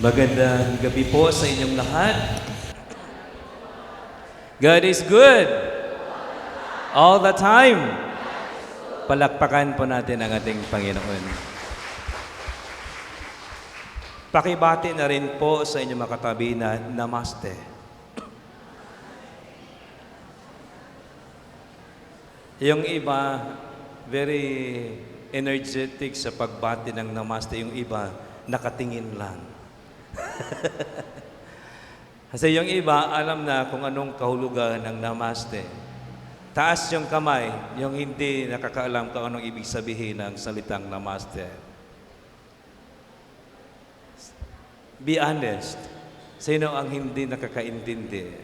Magandang gabi po sa inyong lahat. God is good. All the time. Palakpakan po natin ang ating Panginoon. Pakibati na rin po sa inyong makatabi na Namaste. Yung iba, very energetic sa pagbati ng Namaste. Yung iba, nakatingin lang. Kasi yung iba, alam na kung anong kahulugan ng Namaste. Taas yung kamay, yung hindi nakakaalam kung anong ibig sabihin ng salitang Namaste. Be honest. Sino ang hindi nakakaintindi?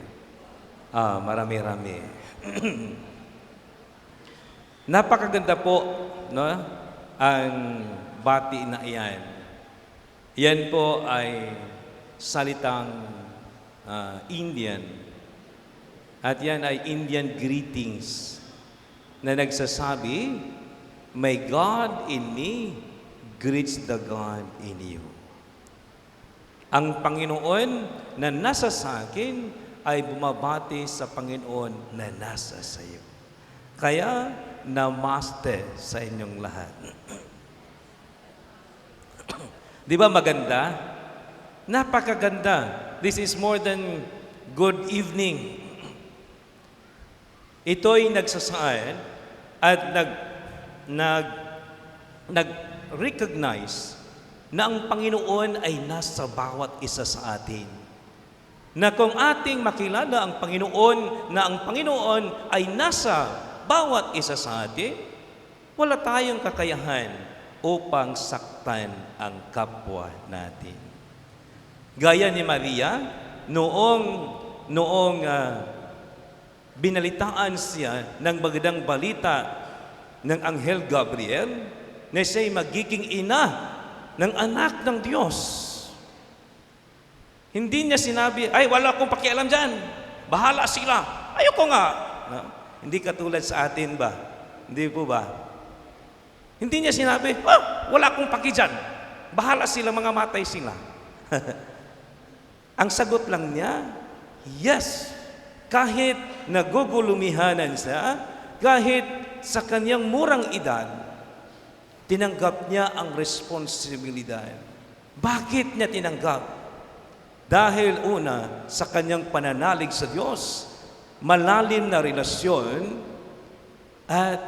Marami-rami. Napakaganda po, no? Ang bati na iyan. Yan po ay salitang Indian. At yan ay Indian greetings na nagsasabi, "May God in me greets the God in you." Ang Panginoon na nasa sa akin ay bumabati sa Panginoon na nasa sa iyo. Kaya, namaste sa inyong lahat. Di ba maganda? Napakaganda. This is more than good evening. Ito'y nagsasaad at nag-recognize na ang Panginoon ay nasa bawat isa sa atin. Na kung ating makilala ang Panginoon, na ang Panginoon ay nasa bawat isa sa atin, wala tayong kakayahan upang saktan ang kapwa natin. Gaya ni Maria, noong binalitaan siya ng magandang balita ng Anghel Gabriel na siya'y magiging ina ng anak ng Diyos. Hindi niya sinabi, "Ay, wala akong pakialam dyan. Bahala sila. Ayoko nga." No? Hindi katulad sa atin ba? Hindi po ba? Hindi niya sinabi, "Wala akong paki dyan. Bahala sila, mga matay sila." Ang sagot lang niya, yes. Kahit nagugulumihanan siya, kahit sa kanyang murang edad, tinanggap niya ang responsibilidad. Bakit niya tinanggap? Dahil una, sa kanyang pananalig sa Diyos, malalim na relasyon, at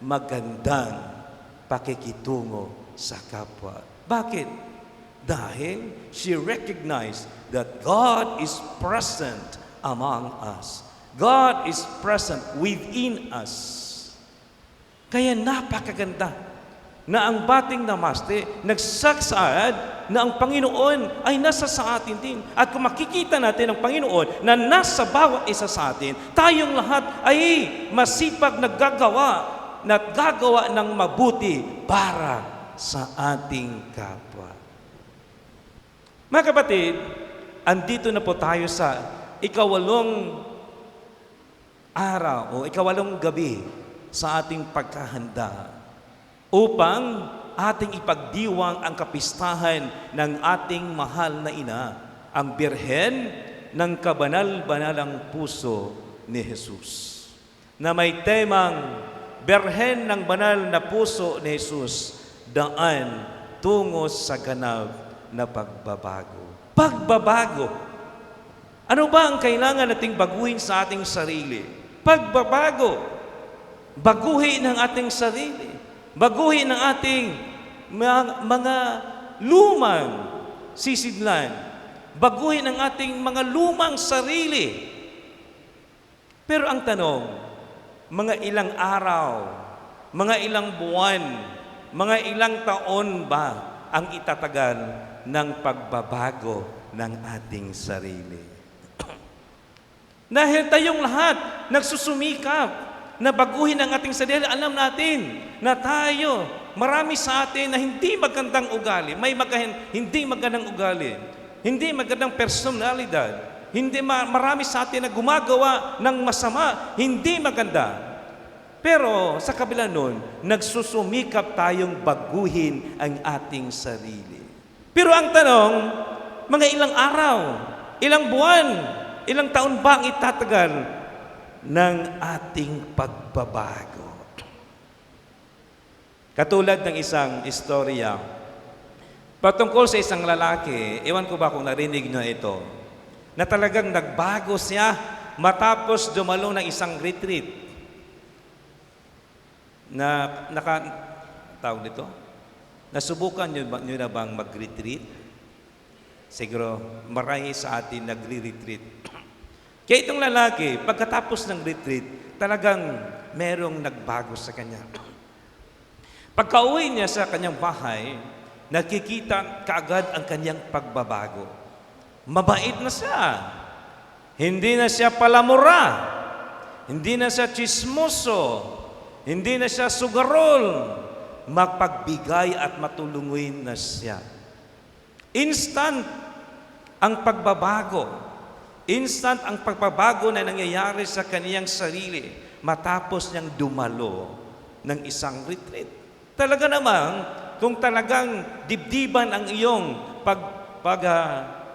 magandang pakikitungo sa kapwa. Bakit? Dahil she recognized that God is present among us. God is present within us. Kaya napakaganda na ang bating Namaste nagsasaad na ang Panginoon ay nasa sa atin din. At kung makikita natin ang Panginoon na nasa bawat isa sa atin, tayong lahat ay masipag naggagawa ng mabuti para sa ating kapwa. Mga kapatid, andito na po tayo sa ikawalong araw o ikawalong gabi sa ating pagkahanda upang ating ipagdiwang ang kapistahan ng ating mahal na ina, ang Birhen ng Kabanal-Banalang Puso ni Jesus, na may temang Birhen ng Banal na Puso ni Jesus, daan tungo sa ganap na pagbabago. Pagbabago. Ano ba ang kailangan nating baguhin sa ating sarili? Pagbabago. Baguhin ang ating sarili. Baguhin ang ating mga lumang sisidlan. Baguhin ang ating mga lumang sarili. Pero ang tanong, mga ilang araw, mga ilang buwan, mga ilang taon ba ang itatagal ng pagbabago ng ating sarili? Dahil tayong lahat nagsusumikap na baguhin ang ating sarili, alam natin na tayo, marami sa atin na hindi magandang ugali, hindi magandang ugali, hindi magandang personalidad, marami sa atin na gumagawa ng masama, hindi maganda. Pero sa kabila nun, nagsusumikap tayong baguhin ang ating sarili. Pero ang tanong, Mga ilang araw, ilang buwan, ilang taon ba ang itatagal ng ating pagbabago? Katulad ng isang istorya, patungkol sa isang lalaki, ewan ko ba kung narinig nyo ito, na talagang nagbago siya matapos dumalo ng isang retreat na tawag dito? Nasubukan nyo na bang mag-retreat? Siguro marami sa atin nagre-retreat. Kaya itong lalaki, pagkatapos ng retreat, talagang merong nagbago sa kanya. Pagka-uwi niya sa kanyang bahay, nakikita kaagad ang kanyang pagbabago. Mabait na siya. Hindi na siya palamura. Hindi na siya chismoso. Hindi na siya sugarol. Magpagbigay at matulunguin na siya. Instant ang pagbabago. Instant ang pagbabago na nangyayari sa kaniyang sarili matapos niyang dumalo ng isang retreat. Talaga namang, kung talagang dibdiban ang iyong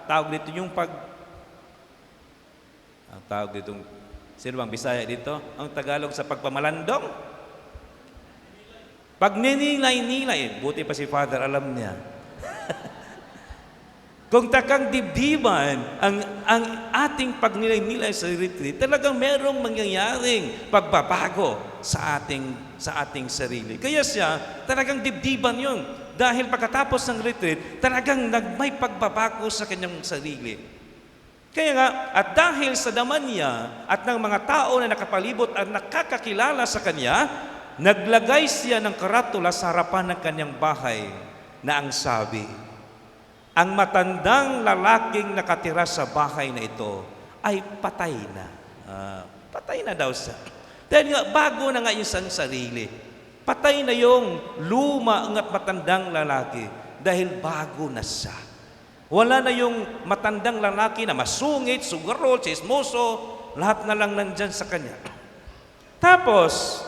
tawag dito, tawag dito, sino bang Bisaya dito? Ang Tagalog sa pagpamalandong? Pag ninilay-nilay, buti pa si Father, alam niya. Kung takang dibdiban ang ating pagnilay-nilay sa retreat, talagang merong mangyayaring pagbabago sa ating sarili. Kaya siya, talagang dibdiban yun. Dahil pagkatapos ng retreat, talagang may pagbabago sa kanyang sarili. Kaya nga, at dahil sa daman niya at ng mga tao na nakapalibot at nakakakilala sa kanya, naglagay siya ng karatula sa harapan ng kanyang bahay na ang sabi, ang matandang lalaking nakatira sa bahay na ito ay patay na. Patay na daw siya. Dahil nga, bago na nga yung sarili. Patay na yung luma at matandang lalaki dahil bago na siya. Wala na yung matandang lalaki na masungit, sugarol, chismoso, lahat na lang nandyan sa kanya. Tapos,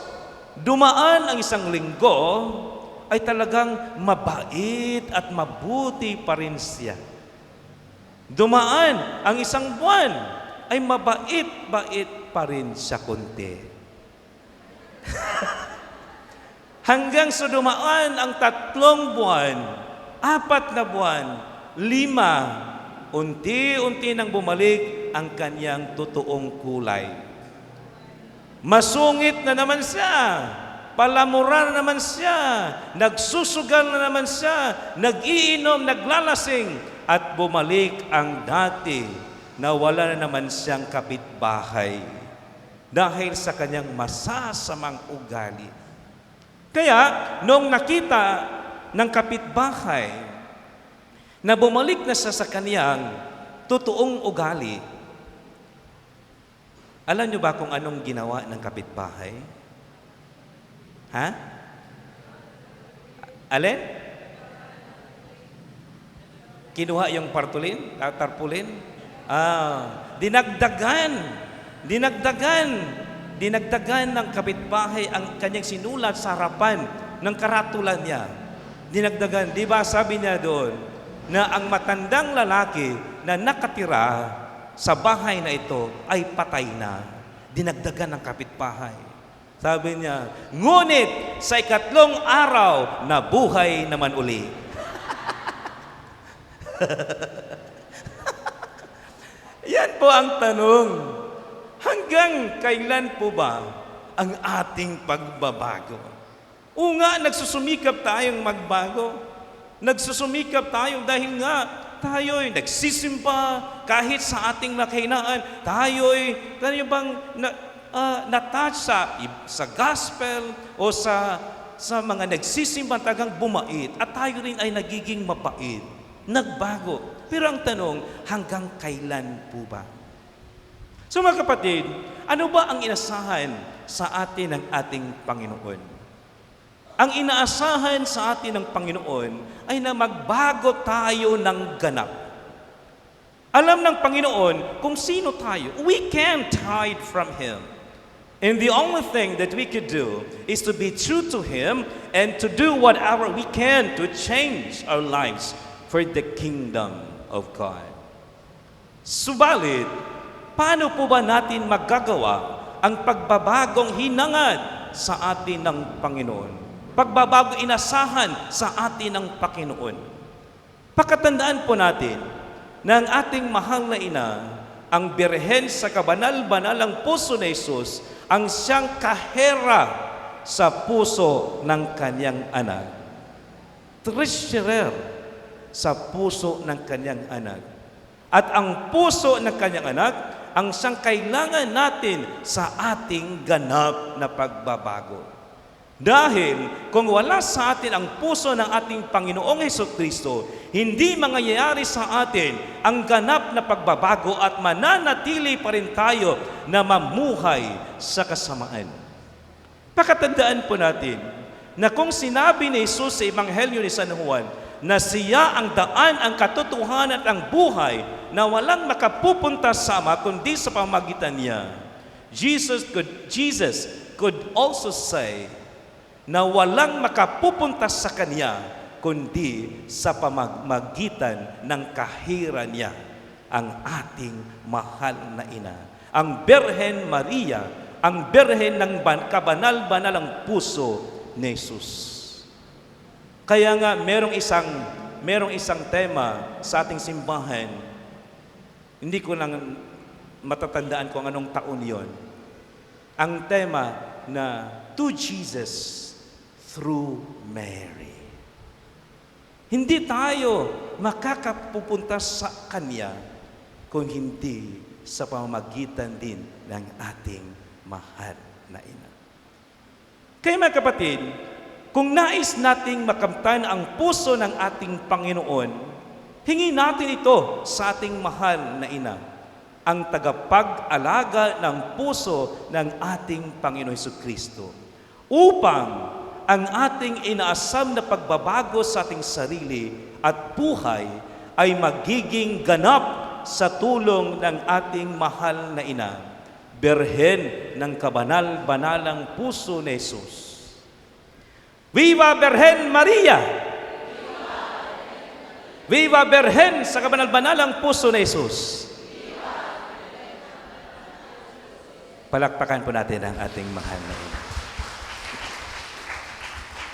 dumaan ang isang linggo, ay talagang mabait at mabuti pa rin siya. Dumaan ang isang buwan, ay mabait-bait pa rin siya konti. Hanggang sa dumaan ang 3 buwan, 4 na buwan, 5, unti-unti nang bumalik ang kanyang totoong kulay. Masungit na naman siya. Palamura na naman siya, nagsusugal na naman siya, nag-iinom, naglalasing, at bumalik ang dati na wala na naman siyang kapitbahay dahil sa kanyang masasamang ugali. Kaya, noong nakita ng kapitbahay na bumalik na siya sa kanyang totoong ugali, alam niyo ba kung anong ginawa ng kapitbahay? Ha? Alin? Kinuha yung tarpulin? Dinagdagan ng kapitbahay ang kanyang sinulat sa harapan ng karatula niya. Dinagdagan. Di ba sabi niya doon na ang matandang lalaki na nakatira sa bahay na ito ay patay na. Dinagdagan ng kapitbahay. Sabi niya, ngunit sa 3 araw, nabuhay naman uli. Yan po ang tanong. Hanggang kailan po ba ang ating pagbabago? O nga, nagsusumikap tayong magbago. Nagsusumikap tayo dahil nga tayo'y nagsisimba kahit sa ating makahinaan. Tayo bang na-touch sa gospel o sa mga nagsisimba tagang bumait at tayo rin ay nagiging mabait, nagbago. Pero ang tanong, hanggang kailan po ba? So mga kapatid, ano ba ang inasahan sa atin ng ating Panginoon? Ang inaasahan sa atin ng Panginoon ay na magbago tayo ng ganap. Alam ng Panginoon kung sino tayo. We can't hide from Him. And the only thing that we could do is to be true to Him and to do whatever we can to change our lives for the kingdom of God. Subalit, paano po ba natin magagawa ang pagbabagong hinangad sa atin ng Panginoon? Pagbabagong inasahan sa atin ng Panginoon. Pakatandaan po natin na ang ating mahal na ina, ang Birhen sa kabanal-banalang puso ni Jesus, ang siyang kahera sa puso ng kanyang anak. Treasurer sa puso ng kanyang anak. At ang puso ng kanyang anak, ang siyang kailangan natin sa ating ganap na pagbabago. Dahil kung wala sa atin ang puso ng ating Panginoong Hesukristo, hindi mangyayari sa atin ang ganap na pagbabago at mananatili pa rin tayo na mamuhay sa kasamaan. Pakatandaan po natin na kung sinabi ni Jesus sa Ebanghelyo ni San Juan na siya ang daan, ang katotohanan at ang buhay na walang makapupunta sa Ama kundi sa pamamagitan niya, Jesus could also say na walang makapupunta sa Kanya kundi sa pamamagitan ng kahira niya, ang ating mahal na ina, ang Birhen Maria, ang Birhen ng kabanal-banalang puso ni Jesus. Kaya nga merong isang tema sa ating simbahan, hindi ko lang matatandaan kung anong taon yon. Ang tema na to Jesus through Mary. Hindi tayo makakapupunta sa Kanya kung hindi sa pamamagitan din ng ating mahal na ina. Kaya mga kapatid, kung nais nating makamtan ang puso ng ating Panginoon, hingin natin ito sa ating mahal na ina, ang tagapag-alaga ng puso ng ating Panginoon Hesukristo, upang ang ating inaasam na pagbabago sa ating sarili at buhay ay magiging ganap sa tulong ng ating mahal na ina, Birhen ng kabanal-banalang puso ni Jesus. Viva Birhen Maria! Viva Birhen sa kabanal-banalang puso ni Jesus! Palakpakan po natin ang ating mahal na ina.